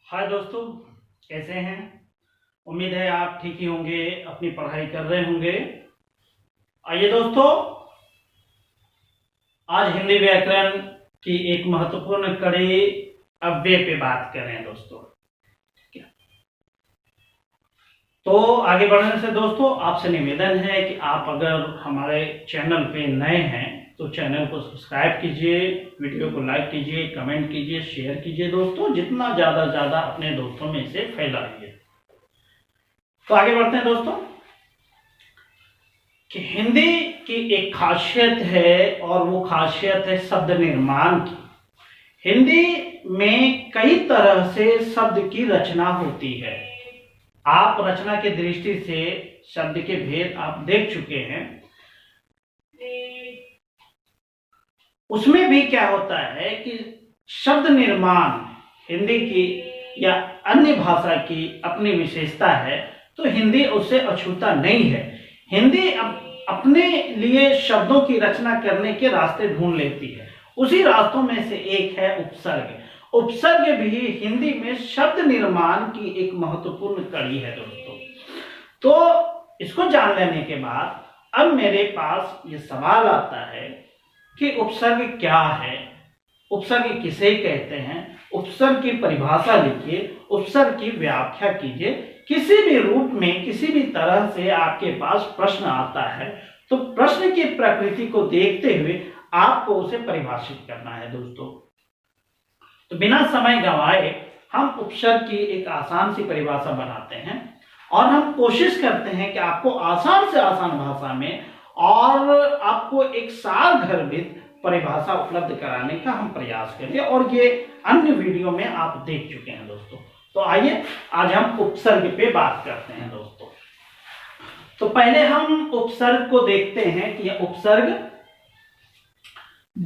हाय दोस्तों, कैसे हैं। उम्मीद है आप ठीक ही होंगे, अपनी पढ़ाई कर रहे होंगे। आइए दोस्तों, आज हिंदी व्याकरण की एक महत्वपूर्ण कड़ी अव्यय पे बात करें दोस्तों। तो आगे बढ़ने से दोस्तों आपसे निवेदन है कि आप अगर हमारे चैनल पे नए हैं तो चैनल को सब्सक्राइब कीजिए, वीडियो को लाइक कीजिए, कमेंट कीजिए, शेयर कीजिए दोस्तों, जितना ज्यादा अपने दोस्तों में इसे फैलाइए। तो आगे बढ़ते हैं दोस्तों कि हिंदी की एक खासियत है और वो खासियत है शब्द निर्माण की। हिंदी में कई तरह से शब्द की रचना होती है। आप रचना की दृष्टि से शब्द के भेद आप देख चुके हैं। उसमें भी क्या होता है कि शब्द निर्माण हिंदी की या अन्य भाषा की अपनी विशेषता है, तो हिंदी उससे अछूता नहीं है। हिंदी अपने लिए शब्दों की रचना करने के रास्ते ढूंढ लेती है। उसी रास्तों में से एक है उपसर्ग। उपसर्ग भी हिंदी में शब्द निर्माण की एक महत्वपूर्ण कड़ी है दोस्तों। तो इसको जान लेने के बाद अब मेरे पास ये सवाल आता है कि उपसर्ग क्या है, उपसर्ग किसे कहते हैं, उपसर्ग की परिभाषा लिखिए, उपसर्ग की व्याख्या कीजिए। किसी भी रूप में किसी भी तरह से आपके पास प्रश्न आता है तो प्रश्न की प्रकृति को देखते हुए आपको उसे परिभाषित करना है दोस्तों। तो बिना समय गंवाए हम उपसर्ग की एक आसान सी परिभाषा बनाते हैं और हम कोशिश करते हैं कि आपको आसान से आसान भाषा में और आपको एक साल गर्भित परिभाषा उपलब्ध कराने का हम प्रयास करें, और ये अन्य वीडियो में आप देख चुके हैं दोस्तों। तो आइए आज हम उपसर्ग पे बात करते हैं दोस्तों। तो पहले हम उपसर्ग को देखते हैं कि यह उपसर्ग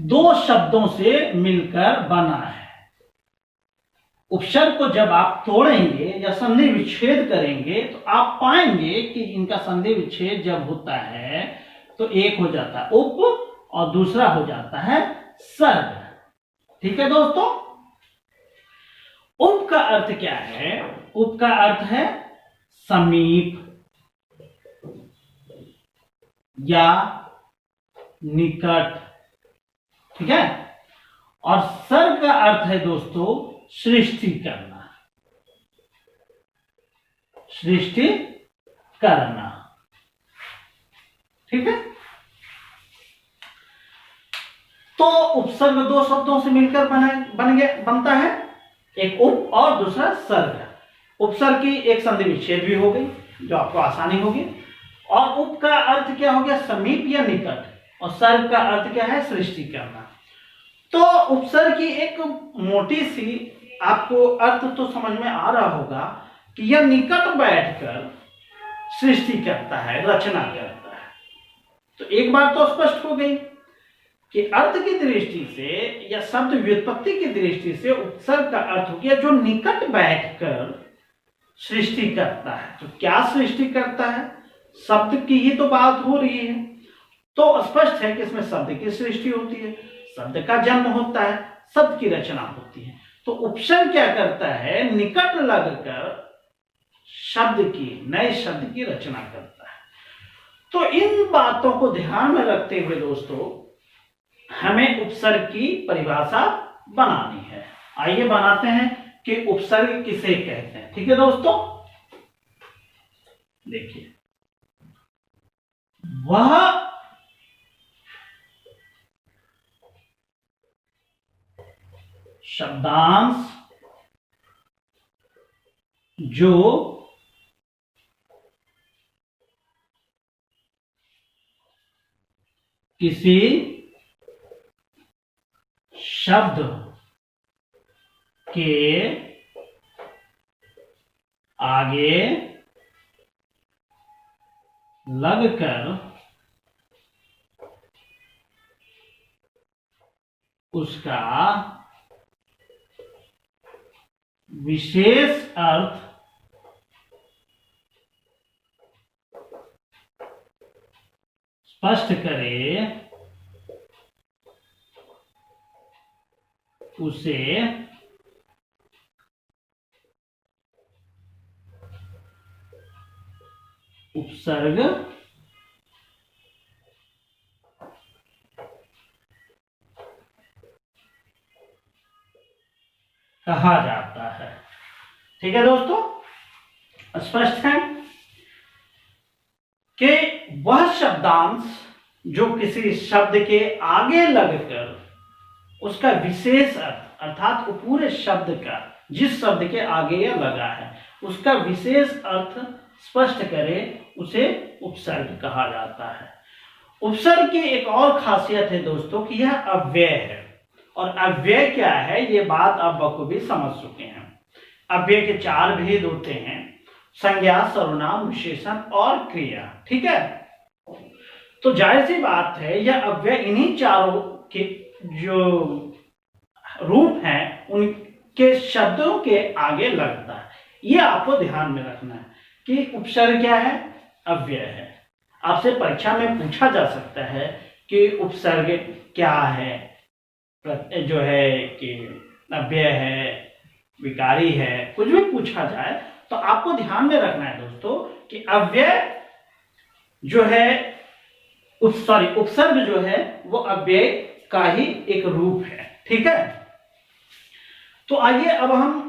दो शब्दों से मिलकर बना है। उपसर्ग को जब आप तोड़ेंगे या संधि विच्छेद करेंगे तो आप पाएंगे कि इनका संधि विच्छेद जब होता है तो एक हो जाता है उप और दूसरा हो जाता है सर्ग। ठीक है दोस्तों। उप का अर्थ क्या है? उप का अर्थ है समीप या निकट। ठीक है। और सर्ग का अर्थ है दोस्तों सृष्टि करना, सृष्टि करना। ठीक है। तो उपसर्ग दो शब्दों से मिलकर बनता है, एक उप और दूसरा सर्ग। उपसर्ग की एक संधि विच्छेद भी हो गई जो आपको आसानी होगी, और उप का अर्थ क्या हो गया? समीप या निकट, और सर्ग का अर्थ क्या है? सृष्टि करना। तो उपसर्ग की एक मोटी सी आपको अर्थ तो समझ में आ रहा होगा कि यह निकट बैठकर सृष्टि करता है, रचना करता है। तो एक बात तो स्पष्ट हो गई कि अर्थ की दृष्टि से या शब्द व्युत्पत्ति की दृष्टि से उपसर्ग का अर्थ हो गया जो निकट बैठकर सृष्टि करता है। तो क्या सृष्टि करता है? शब्द की ही तो बात हो रही है, तो स्पष्ट है कि इसमें शब्द की सृष्टि होती है, शब्द का जन्म होता है, शब्द की रचना होती है। तो उपसर्ग क्या करता है? निकट लगकर शब्द की, नए शब्द की रचना करता है। तो इन बातों को ध्यान में रखते हुए दोस्तों हमें उपसर्ग की परिभाषा बनानी है। आइए बनाते हैं कि उपसर्ग किसे कहते हैं। ठीक है दोस्तों। देखिए, वह शब्दांश जो किसी शब्द के आगे लगकर उसका विशेष अर्थ स्पष्ट करे उसे उपसर्ग कहा जाता है। ठीक है दोस्तों, स्पष्ट है कि वह शब्दांश जो किसी शब्द के आगे लगकर उसका विशेष अर्थ अर्थात वो पूरे शब्द का जिस शब्द के आगे यह लगा है उसका विशेष अर्थ स्पष्ट करे उसे उपसर्ग कहा जाता है। उपसर्ग की एक और खासियत है दोस्तों कि यह अव्यय है। और अव्यय क्या है ये बात आप बखूबी समझ चुके हैं। अव्यय के 4 भेद होते हैं, संज्ञा, सर्वनाम, विशेषण और क्रिया। ठीक है, तो जाहिर सी बात है यह अव्यय इन्हीं चारों के जो रूप हैं उनके शब्दों के आगे लगता है। ये आपको ध्यान में रखना है कि उपसर्ग क्या है, अव्यय है। आपसे परीक्षा में पूछा जा सकता है कि उपसर्ग क्या है, जो है कि अव्यय है, विकारी है, कुछ भी पूछा जाए तो आपको ध्यान में रखना है दोस्तों कि अव्यय जो है उपसर्ग जो है वो अव्यय का ही एक रूप है। ठीक है, तो आइए अब हम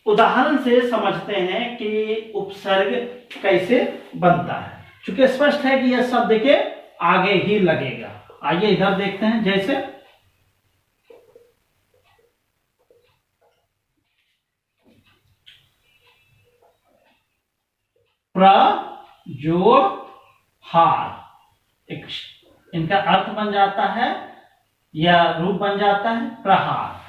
उदाहरण से समझते हैं कि उपसर्ग कैसे बनता है, क्योंकि स्पष्ट है कि यह शब्द के आगे ही लगेगा। आइए इधर देखते हैं, जैसे प्र जोड़ हार, एक इनका अर्थ बन जाता है या रूप बन जाता है प्रहार।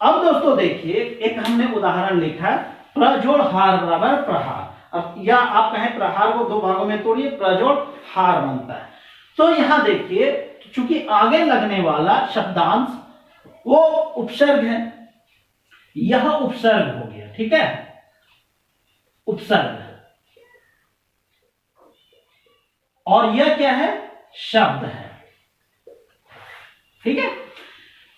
अब दोस्तों देखिए, एक हमने उदाहरण लिखा है प्रजोड़ हार बराबर प्रहार। अब या आप कहें प्रहार को 2 भागों में तोड़िए, प्रजोड़ हार बनता है। तो यहां देखिए, चूंकि आगे लगने वाला शब्दांश वो उपसर्ग है, यह उपसर्ग हो गया। ठीक है, उपसर्ग, और यह क्या है, शब्द है। ठीक है,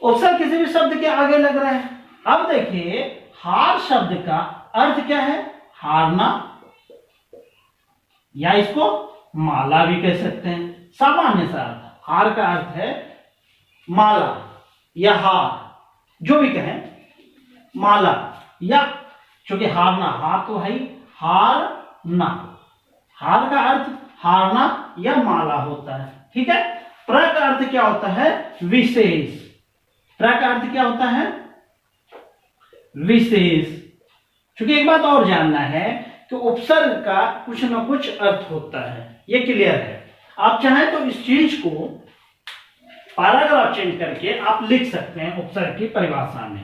उपसर्ग किसी भी शब्द के आगे लग रहा है। अब देखिए, हार शब्द का अर्थ क्या है, हारना, या इसको माला भी कह सकते हैं। सामान्य सा अर्थ हार का अर्थ है माला या हार, जो भी कहें, माला या, क्योंकि हारना, हार तो है ही, हारना, हार का अर्थ हारना या माला होता है। ठीक है, प्र का अर्थ क्या होता है, विशेष। प्र का अर्थ क्या होता है, विशेष। क्योंकि एक बात और जानना है कि उपसर्ग का कुछ ना कुछ अर्थ होता है, ये क्लियर है। आप चाहें तो इस चीज को पैराग्राफ चेंज करके आप लिख सकते हैं उपसर्ग की परिभाषा में।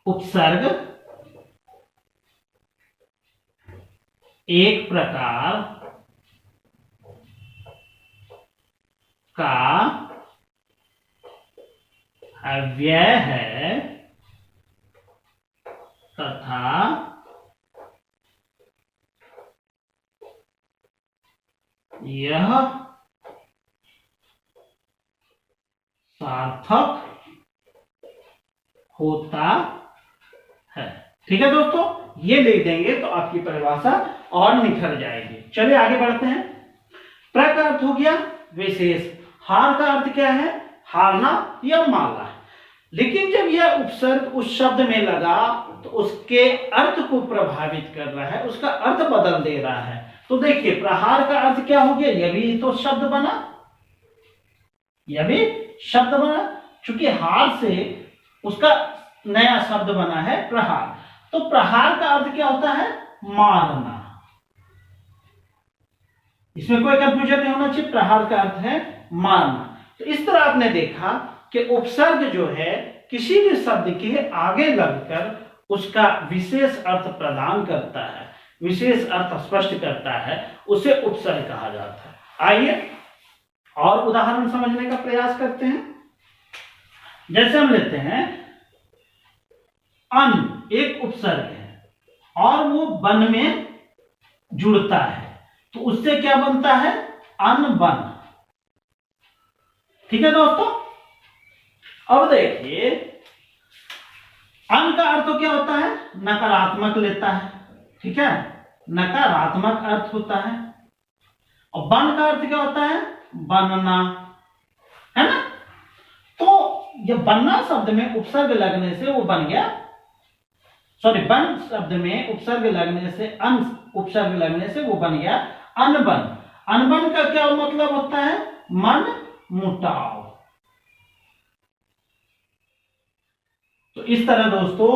उपसर्ग एक प्रकार का अव्यय है तथा यह सार्थक होता है। ठीक है दोस्तों, ये लिख देंगे तो आपकी परिभाषा और निखर जाएगी। चलिए आगे बढ़ते हैं। प्र का अर्थ हो गया विशेष, हार का अर्थ क्या है, हारना या माला। लेकिन जब यह उपसर्ग उस शब्द में लगा तो उसके अर्थ को प्रभावित कर रहा है, उसका अर्थ बदल दे रहा है। तो देखिए, प्रहार का अर्थ क्या हो गया, यह भी तो शब्द बना, यह भी शब्द बना, क्योंकि हार से उसका नया शब्द बना है प्रहार। तो प्रहार का अर्थ क्या होता है, मारना। इसमें कोई कंफ्यूजन नहीं होना चाहिए, प्रहार का अर्थ है मारना। तो इस तरह आपने देखा कि उपसर्ग जो है किसी भी शब्द के आगे लगकर उसका विशेष अर्थ प्रदान करता है, विशेष अर्थ स्पष्ट करता है, उसे उपसर्ग कहा जाता है। आइए और उदाहरण समझने का प्रयास करते हैं। जैसे हम लेते हैं अन, एक उपसर्ग है और वो बन में जुड़ता है, तो उससे क्या बनता है, अनबन। ठीक है दोस्तों, अब देखिए, अन का अर्थ तो क्या होता है, नकारात्मक लेता है। ठीक है, नकारात्मक अर्थ होता है। और बन का अर्थ क्या होता है? बनना, है ना। तो ये बनना शब्द में उपसर्ग लगने से वो बन गया, सॉरी, बन शब्द में उपसर्ग लगने से, अन उपसर्ग लगने से वो बन गया अनबन। अनबन का क्या मतलब होता है? मन मुटाव। तो इस तरह दोस्तों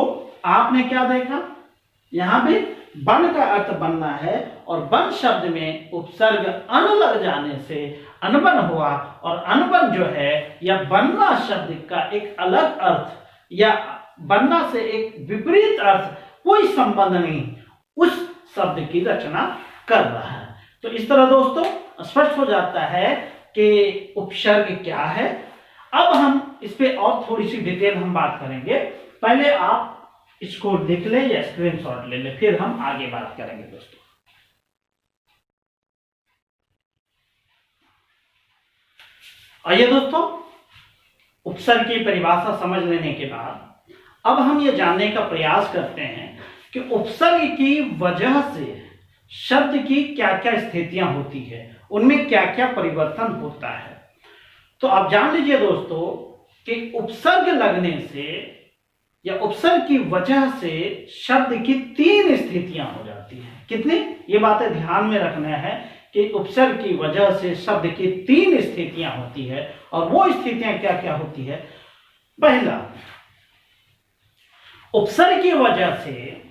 आपने क्या देखा, यहां भी बन का अर्थ बनना है और बन शब्द में उपसर्ग अन लग जाने से अनबन हुआ। और अनबन जो है या बनना शब्द का एक अलग अर्थ या बनना से एक विपरीत अर्थ, कोई संबंध नहीं, उस शब्द की रचना कर रहा है। तो इस तरह दोस्तों स्पष्ट हो जाता है कि उपसर्ग क्या है। अब हम इस पे और थोड़ी सी डिटेल हम बात करेंगे। पहले आप इसको लिख ले या स्क्रीनशॉट ले ले, फिर हम आगे बात करेंगे दोस्तों। आइए दोस्तों, उपसर्ग की परिभाषा समझ लेने के बाद अब हम ये जानने का प्रयास करते हैं कि उपसर्ग की वजह से शब्द की क्या क्या स्थितियां होती है, उनमें क्या क्या परिवर्तन होता है। तो आप जान लीजिए दोस्तों कि उपसर्ग लगने से या उपसर्ग की वजह से शब्द की 3 स्थितियां हो जाती हैं। कितनी? ये बातें ध्यान में रखना है कि उपसर्ग की वजह से शब्द की 3 स्थितियां होती है। और वो स्थितियां क्या क्या होती है? पहला, उपसर्ग की वजह से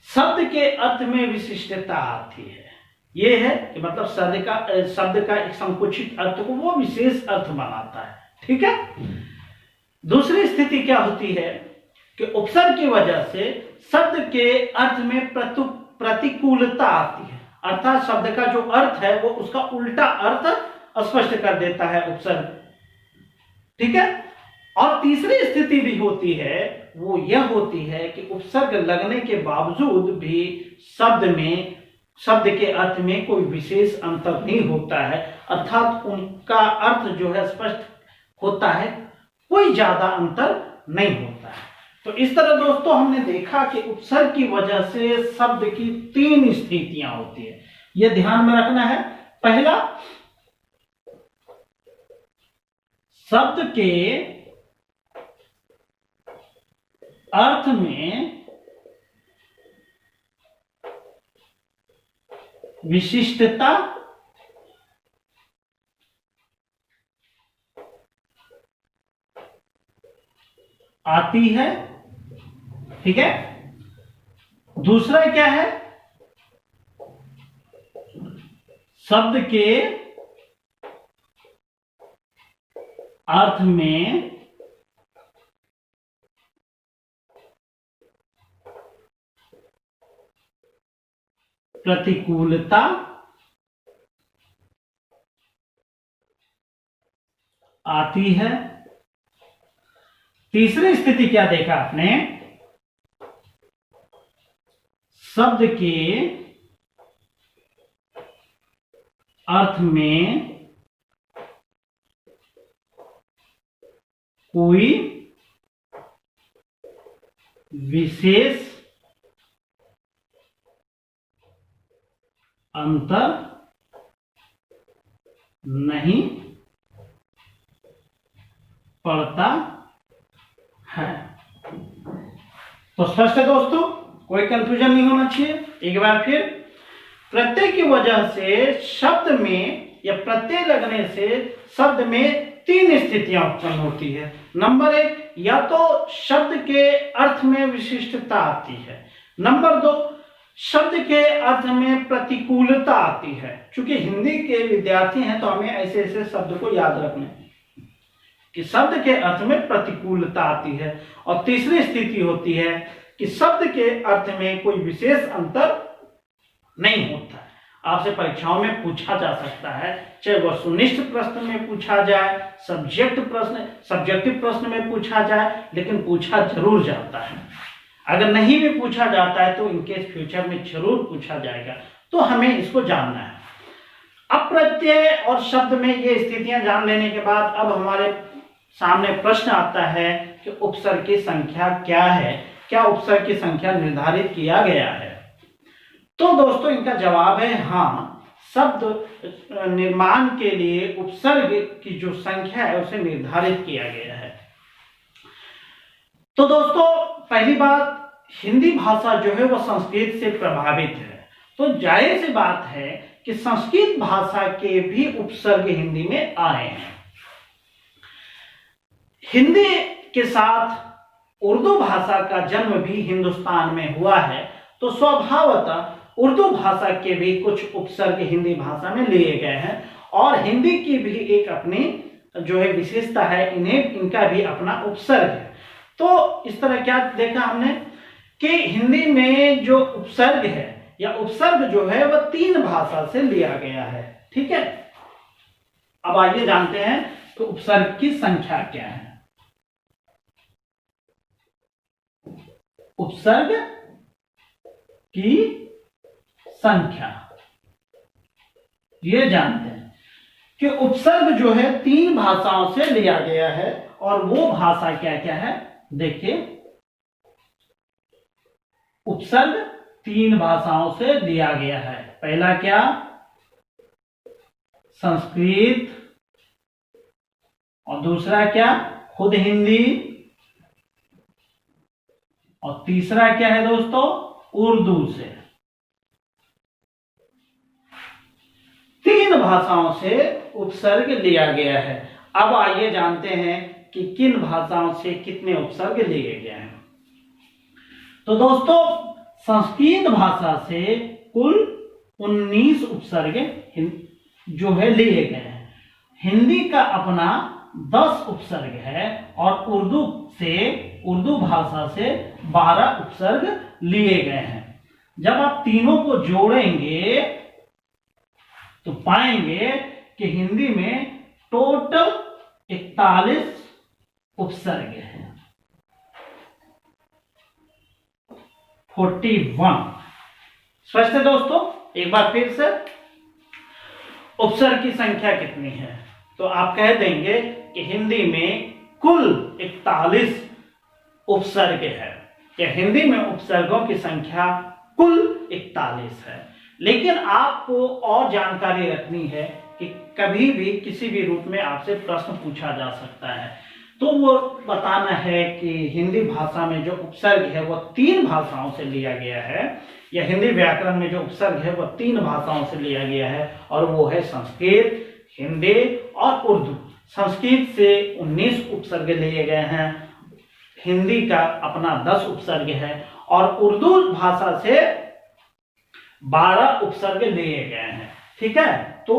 शब्द के अर्थ में विशिष्टता आती है। यह है कि मतलब शब्द का एक संकुचित अर्थ को वो विशेष अर्थ बनाता है, ठीक है। दूसरी स्थिति क्या होती है कि उपसर्ग की वजह से शब्द के अर्थ में प्रतिकूलता आती है, अर्थात शब्द का जो अर्थ है वो उसका उल्टा अर्थ स्पष्ट कर देता है उपसर्ग, ठीक है। और तीसरी स्थिति भी होती है, वो यह होती है कि उपसर्ग लगने के बावजूद भी शब्द के अर्थ में कोई विशेष अंतर नहीं होता है, अर्थात उनका अर्थ जो है स्पष्ट होता है, कोई ज्यादा अंतर नहीं होता है। तो इस तरह दोस्तों हमने देखा कि उपसर्ग की वजह से शब्द की 3 स्थितियां होती है, यह ध्यान में रखना है। पहला, शब्द के अर्थ में विशिष्टता आती है, ठीक है। दूसरा क्या है? शब्द के अर्थ में प्रतिकूलता आती है। तीसरी स्थिति क्या देखा आपने? शब्द के अर्थ में कोई विशेष अंतर नहीं पड़ता है। तो स्पष्ट है दोस्तों, कोई कंफ्यूजन नहीं होना चाहिए। एक बार फिर, प्रत्यय की वजह से शब्द में या प्रत्यय लगने से शब्द में 3 स्थितियां उत्पन्न होती है। नंबर 1, या तो शब्द के अर्थ में विशिष्टता आती है। नंबर 2, शब्द के अर्थ में प्रतिकूलता आती है। चूंकि हिंदी के विद्यार्थी हैं तो हमें ऐसे ऐसे शब्द को याद रखना है कि शब्द के अर्थ में प्रतिकूलता आती है। और तीसरी स्थिति होती है कि शब्द के अर्थ में कोई विशेष अंतर नहीं होता है। आपसे परीक्षाओं में पूछा जा सकता है, चाहे वस्तुनिष्ठ प्रश्न में पूछा जाए, सब्जेक्टिव प्रश्न में पूछा जाए, लेकिन पूछा जरूर जाता है। अगर नहीं भी पूछा जाता है तो इनके फ्यूचर में जरूर पूछा जाएगा, तो हमें इसको जानना है। अब प्रत्यय और शब्द में ये स्थितियां जान लेने के बाद अब हमारे सामने प्रश्न आता है कि उपसर्ग की संख्या क्या है, क्या उपसर्ग की संख्या निर्धारित किया गया है। तो दोस्तों इनका जवाब है हाँ, शब्द निर्माण के लिए उपसर्ग की जो संख्या है उसे निर्धारित किया गया है। तो दोस्तों पहली बात, हिंदी भाषा जो है वह संस्कृत से प्रभावित है, तो जाहिर सी बात है कि संस्कृत भाषा के भी उपसर्ग हिंदी में आए हैं। हिंदी के साथ उर्दू भाषा का जन्म भी हिंदुस्तान में हुआ है, तो स्वभावतः उर्दू भाषा के भी कुछ उपसर्ग हिंदी भाषा में लिए गए हैं, और हिंदी की भी एक अपनी जो है विशेषता है, इनका भी अपना उपसर्ग है। तो इस तरह क्या देखा हमने कि हिंदी में जो उपसर्ग है या उपसर्ग जो है वह 3 भाषा से लिया गया है। ठीक है, अब आइए जानते हैं कि उपसर्ग की संख्या क्या है। उपसर्ग की संख्या ये जानते हैं कि उपसर्ग जो है 3 भाषाओं से लिया गया है, और वो भाषा क्या क्या है देखिए। उपसर्ग 3 भाषाओं से लिया गया है। पहला क्या, संस्कृत, और दूसरा क्या, खुद हिंदी, और तीसरा क्या है दोस्तों, उर्दू से। 3 भाषाओं से उपसर्ग लिया गया है। अब आइए जानते हैं कि किन भाषाओं से कितने उपसर्ग लिए गए हैं। तो दोस्तों संस्कृत भाषा से कुल 19 उपसर्ग जो है लिए गए हैं। हिंदी का अपना 10 उपसर्ग है, और उर्दू भाषा से 12 उपसर्ग लिए गए हैं। जब आप तीनों को जोड़ेंगे तो पाएंगे कि हिंदी में टोटल 41 उपसर्ग है। 41। स्पष्ट है दोस्तों? एक बार फिर से, उपसर्ग की संख्या कितनी है? तो आप कह देंगे कि हिंदी में कुल 41 उपसर्ग है, या हिंदी में उपसर्गों की संख्या कुल 41 है। लेकिन आपको और जानकारी रखनी है कि कभी भी किसी भी रूप में आपसे प्रश्न पूछा जा सकता है, तो वो बताना है कि हिंदी भाषा में जो उपसर्ग है वो 3 भाषाओं से लिया गया है, या हिंदी व्याकरण में जो उपसर्ग है वो 3 भाषाओं से लिया गया है, और वो है संस्कृत, हिंदी और उर्दू। संस्कृत से 19 उपसर्ग लिए गए हैं, हिंदी का अपना 10 उपसर्ग है, और उर्दू भाषा से 12 उपसर्ग लिए गए हैं। ठीक है, तो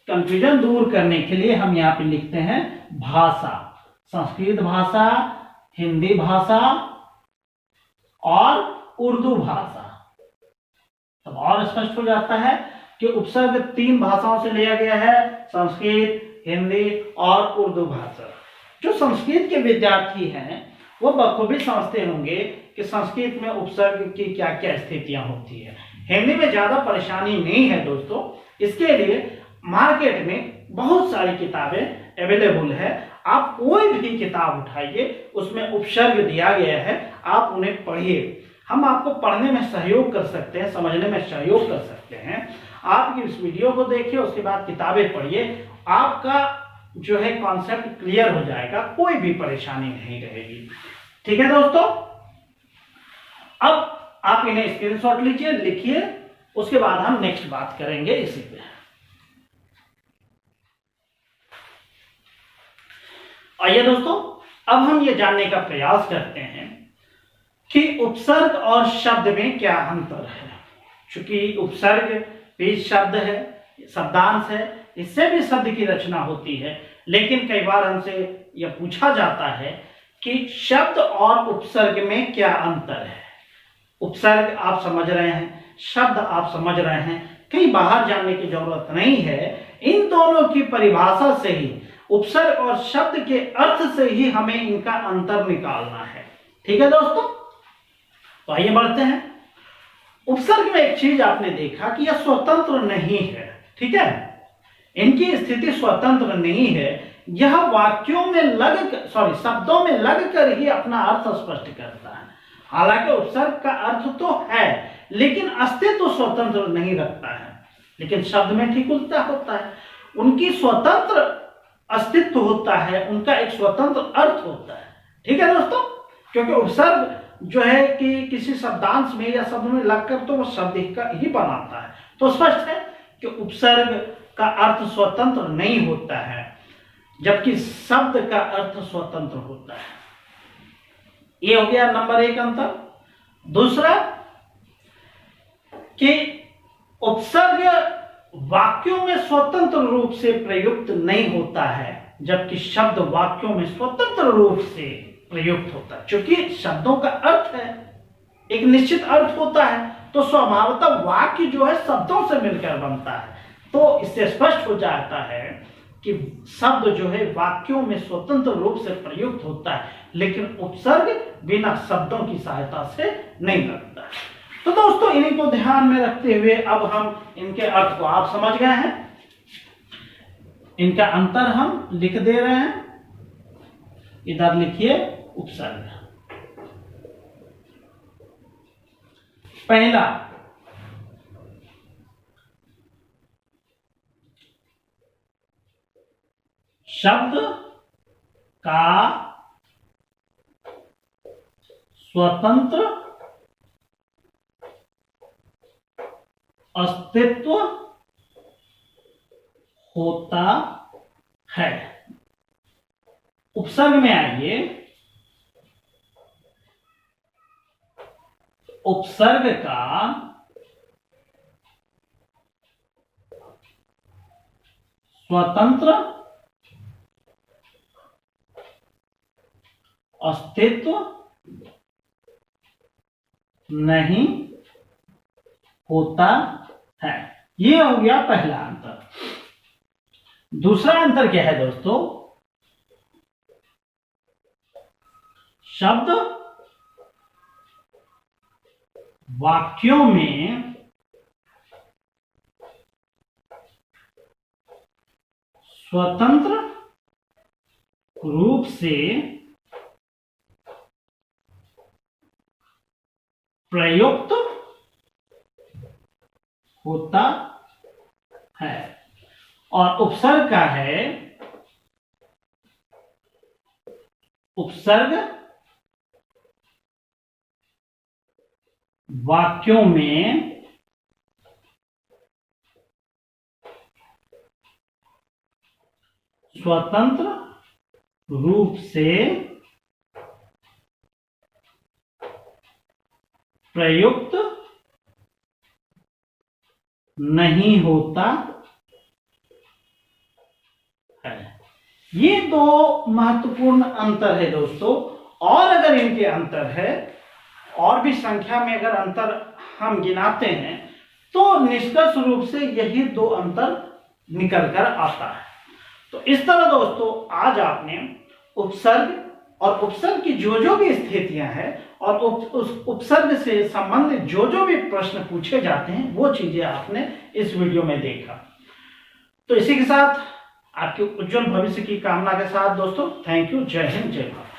कंफ्यूजन दूर करने के लिए हम यहाँ पे लिखते हैं भाषा, संस्कृत भाषा, हिंदी भाषा और उर्दू भाषा। तब और स्पष्ट हो जाता है कि उपसर्ग 3 भाषाओं से लिया गया है, संस्कृत, हिंदी और उर्दू भाषा। जो संस्कृत के विद्यार्थी हैं वो बखूबी समझते होंगे कि संस्कृत में उपसर्ग की क्या क्या स्थितियां होती है। हिंदी में ज्यादा परेशानी नहीं है दोस्तों, इसके लिए मार्केट में बहुत सारी किताबें अवेलेबल है। आप कोई भी किताब उठाइए, उसमें उपसर्ग दिया गया है, आप उन्हें पढ़िए। हम आपको पढ़ने में सहयोग कर सकते हैं, समझने में सहयोग कर सकते हैं। आप इस वीडियो को देखिए, उसके बाद किताबें पढ़िए, आपका जो है कॉन्सेप्ट क्लियर हो जाएगा, कोई भी परेशानी नहीं रहेगी। ठीक है दोस्तों, अब आप इन्हें स्क्रीनशॉट लीजिए, लिखिए, उसके बाद हम नेक्स्ट बात करेंगे इसी पे। आइए दोस्तों, अब हम ये जानने का प्रयास करते हैं कि उपसर्ग और शब्द में क्या अंतर है। चूंकि उपसर्ग भी शब्द है, शब्दांश है, इससे भी शब्द की रचना होती है, लेकिन कई बार हमसे यह पूछा जाता है कि शब्द और उपसर्ग में क्या अंतर है। उपसर्ग आप समझ रहे हैं, शब्द आप समझ रहे हैं, कहीं बाहर जाने की जरूरत नहीं है। इन दोनों की परिभाषा से ही, उपसर्ग और शब्द के अर्थ से ही हमें इनका अंतर निकालना है। ठीक है दोस्तों, तो आइए बढ़ते हैं। उपसर्ग में एक चीज आपने देखा कि यह स्वतंत्र नहीं है। ठीक है, इनकी स्थिति स्वतंत्र नहीं है, यह वाक्यों में शब्दों में लगकर ही अपना अर्थ स्पष्ट करता है। हालांकि उपसर्ग का अर्थ तो है लेकिन अस्तित्व स्वतंत्र नहीं रखता है, लेकिन शब्द में ठीक उल्टा होता है। उनकी स्वतंत्र अस्तित्व होता है, उनका एक स्वतंत्र अर्थ होता है। ठीक है दोस्तों, क्योंकि उपसर्ग जो है कि किसी शब्दांश में या शब्द में लगकर तो वो शब्द का ही बनाता है। तो स्पष्ट है कि उपसर्ग का अर्थ स्वतंत्र नहीं होता है, जबकि शब्द का अर्थ स्वतंत्र होता है। ये हो गया नंबर 1 अंतर। दूसरा कि उपसर्ग वाक्यों में स्वतंत्र रूप से प्रयुक्त नहीं होता है, जबकि शब्द वाक्यों में स्वतंत्र रूप से प्रयुक्त होता है। क्योंकि शब्दों का अर्थ है, एक निश्चित अर्थ होता है, तो स्वभावतः वाक्य जो है शब्दों से मिलकर बनता है। तो इससे स्पष्ट हो जाता है कि शब्द जो है वाक्यों में स्वतंत्र रूप से प्रयुक्त होता है, लेकिन उपसर्ग बिना शब्दों की सहायता से नहीं लगता है। तो दोस्तों, इन्हीं को ध्यान में रखते हुए अब हम इनके अर्थ को आप समझ गए हैं, इनका अंतर हम लिख दे रहे हैं। इधर लिखिए उपसर्ग। पहला, शब्द का स्वतंत्र अस्तित्व होता है। उपसर्ग में आइए, उपसर्ग का स्वतंत्र अस्तित्व नहीं होता है। यह हो गया पहला अंतर। दूसरा अंतर क्या है दोस्तों? शब्द वाक्यों में स्वतंत्र रूप से प्रयुक्त होता है, और उपसर्ग का है, उपसर्ग वाक्यों में स्वतंत्र रूप से प्रयुक्त नहीं होता है। ये दो महत्वपूर्ण अंतर है दोस्तों। और अगर इनके अंतर है, और भी संख्या में अगर अंतर हम गिनाते हैं, तो निष्कर्ष रूप से यही दो अंतर निकल कर आता है। तो इस तरह दोस्तों, आज आपने उपसर्ग और उपसर्ग की जो भी स्थितियां हैं और उस उपसर्ग से संबंधित जो भी प्रश्न पूछे जाते हैं, वो चीजें आपने इस वीडियो में देखा। तो इसी के साथ आपके उज्जवल भविष्य की कामना के साथ दोस्तों, थैंक यू। जय हिंद, जय भारत।